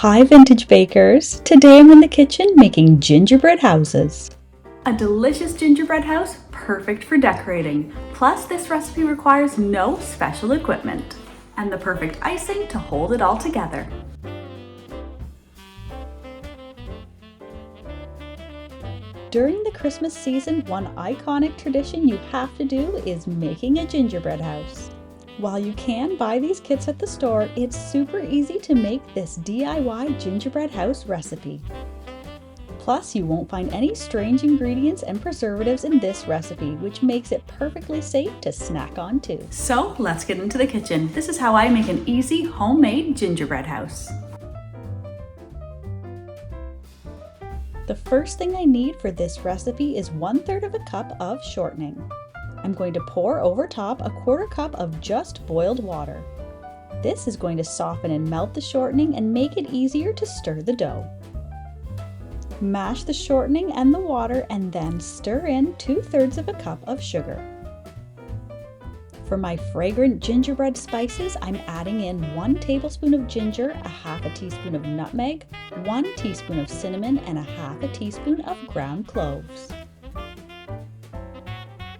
Hi vintage bakers! Today I'm in the kitchen making gingerbread houses. A delicious gingerbread house, perfect for decorating. Plus, this recipe requires no special equipment. And the perfect icing to hold it all together. During the Christmas season, one iconic tradition you have to do is making a gingerbread house. While you can buy these kits at the store, it's super easy to make this DIY gingerbread house recipe. Plus, you won't find any strange ingredients and preservatives in this recipe, which makes it perfectly safe to snack on too. So let's get into the kitchen. This is how I make an easy homemade gingerbread house. The first thing I need for this recipe is 1/3 cup of shortening. I'm going to pour over top a 1/4 cup of just boiled water. This is going to soften and melt the shortening and make it easier to stir the dough. Mash the shortening and the water and then stir in 2/3 cup of sugar. For my fragrant gingerbread spices, I'm adding in 1 tablespoon of ginger, a 1/2 teaspoon of nutmeg, 1 teaspoon of cinnamon, and a 1/2 teaspoon of ground cloves.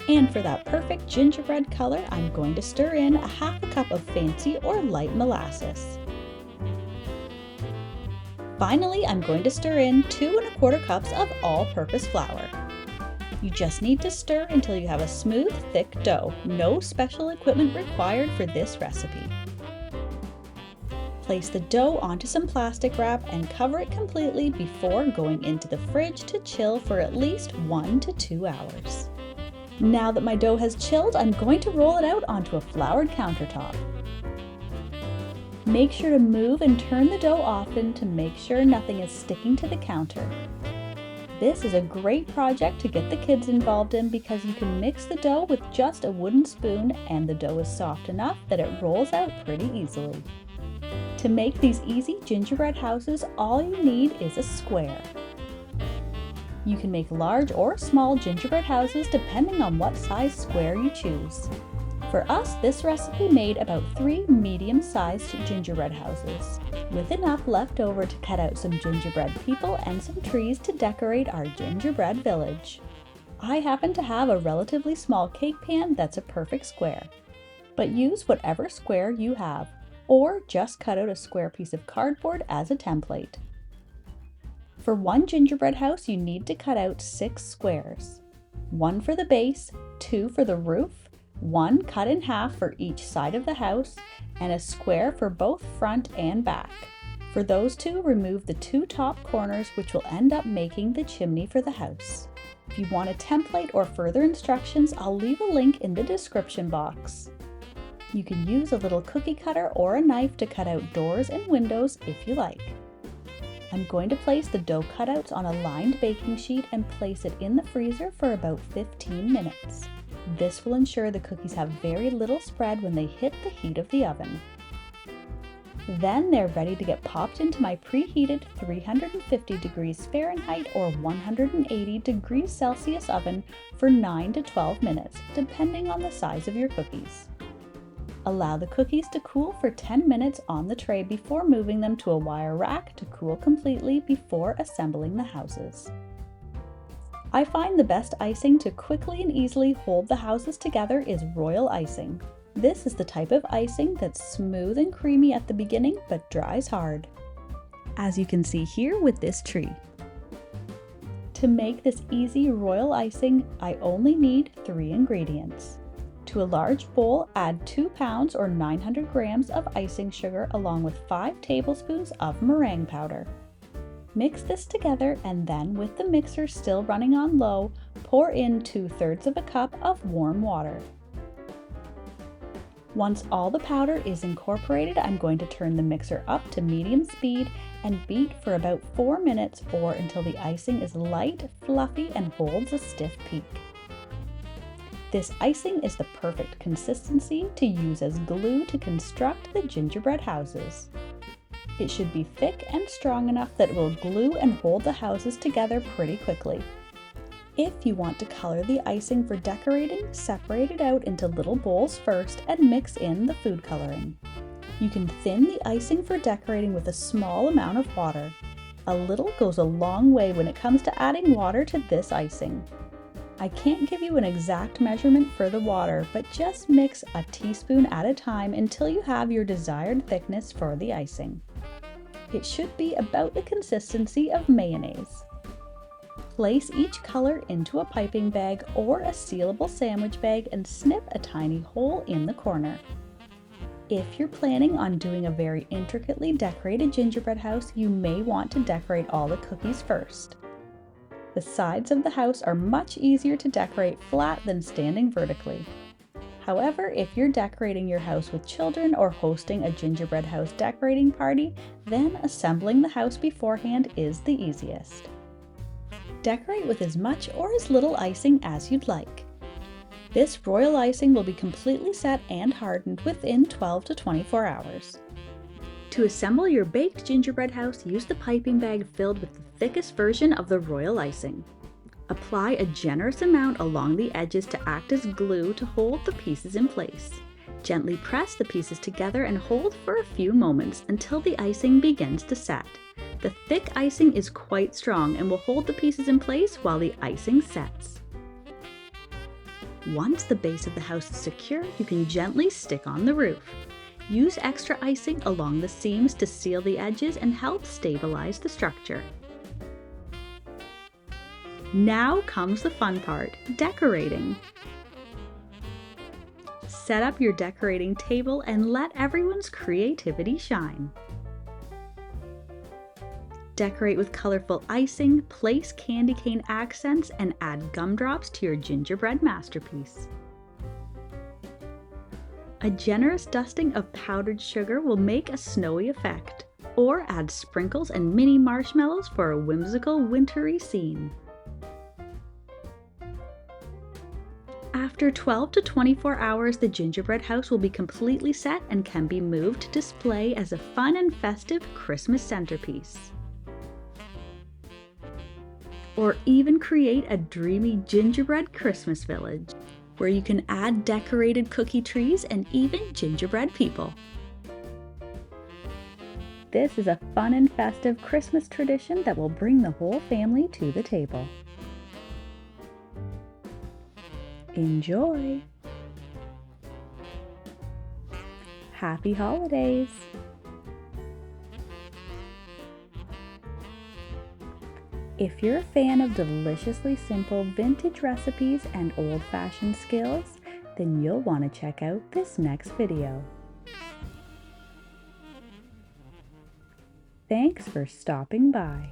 And for that perfect gingerbread color, I'm going to stir in a 1/2 cup of fancy or light molasses. Finally, I'm going to stir in 2 1/4 cups of all-purpose flour. You just need to stir until you have a smooth, thick dough. No special equipment required for this recipe. Place the dough onto some plastic wrap and cover it completely before going into the fridge to chill for at least 1 to 2 hours. Now that my dough has chilled, I'm going to roll it out onto a floured countertop. Make sure to move and turn the dough often to make sure nothing is sticking to the counter. This is a great project to get the kids involved in because you can mix the dough with just a wooden spoon and the dough is soft enough that it rolls out pretty easily. To make these easy gingerbread houses, all you need is a square. You can make large or small gingerbread houses depending on what size square you choose. For us, this recipe made about 3 medium-sized gingerbread houses, with enough left over to cut out some gingerbread people and some trees to decorate our gingerbread village. I happen to have a relatively small cake pan that's a perfect square, but use whatever square you have, or just cut out a square piece of cardboard as a template. For one gingerbread house, you need to cut out 6 squares. 1 for the base, 2 for the roof, 1 cut in half for each side of the house, and a square for both front and back. For those 2, remove the 2 top corners, which will end up making the chimney for the house. If you want a template or further instructions, I'll leave a link in the description box. You can use a little cookie cutter or a knife to cut out doors and windows if you like. I'm going to place the dough cutouts on a lined baking sheet and place it in the freezer for about 15 minutes. This will ensure the cookies have very little spread when they hit the heat of the oven. Then they're ready to get popped into my preheated 350 degrees Fahrenheit or 180 degrees Celsius oven for 9 to 12 minutes, depending on the size of your cookies. Allow the cookies to cool for 10 minutes on the tray before moving them to a wire rack to cool completely before assembling the houses. I find the best icing to quickly and easily hold the houses together is royal icing. This is the type of icing that's smooth and creamy at the beginning but dries hard, as you can see here with this tree. To make this easy royal icing, I only need 3 ingredients. To a large bowl, add 2 pounds or 900 grams of icing sugar along with 5 tablespoons of meringue powder. Mix this together and then, with the mixer still running on low, pour in 2/3 cup of warm water. Once all the powder is incorporated, I'm going to turn the mixer up to medium speed and beat for about 4 minutes or until the icing is light, fluffy, and holds a stiff peak. This icing is the perfect consistency to use as glue to construct the gingerbread houses. It should be thick and strong enough that it will glue and hold the houses together pretty quickly. If you want to color the icing for decorating, separate it out into little bowls first and mix in the food coloring. You can thin the icing for decorating with a small amount of water. A little goes a long way when it comes to adding water to this icing. I can't give you an exact measurement for the water, but just mix a teaspoon at a time until you have your desired thickness for the icing. It should be about the consistency of mayonnaise. Place each color into a piping bag or a sealable sandwich bag and snip a tiny hole in the corner. If you're planning on doing a very intricately decorated gingerbread house, you may want to decorate all the cookies first. The sides of the house are much easier to decorate flat than standing vertically. However, if you're decorating your house with children or hosting a gingerbread house decorating party, then assembling the house beforehand is the easiest. Decorate with as much or as little icing as you'd like. This royal icing will be completely set and hardened within 12 to 24 hours. To assemble your baked gingerbread house, use the piping bag filled with the thickest version of the royal icing. Apply a generous amount along the edges to act as glue to hold the pieces in place. Gently press the pieces together and hold for a few moments until the icing begins to set. The thick icing is quite strong and will hold the pieces in place while the icing sets. Once the base of the house is secure, you can gently stick on the roof. Use extra icing along the seams to seal the edges and help stabilize the structure. Now comes the fun part, decorating. Set up your decorating table and let everyone's creativity shine. Decorate with colorful icing, place candy cane accents, and add gumdrops to your gingerbread masterpiece. A generous dusting of powdered sugar will make a snowy effect, or add sprinkles and mini marshmallows for a whimsical wintry scene. After 12 to 24 hours, the gingerbread house will be completely set and can be moved to display as a fun and festive Christmas centerpiece. Or even create a dreamy gingerbread Christmas village, where you can add decorated cookie trees and even gingerbread people. This is a fun and festive Christmas tradition that will bring the whole family to the table. Enjoy! Happy holidays! If you're a fan of deliciously simple vintage recipes and old-fashioned skills, then you'll want to check out this next video. Thanks for stopping by.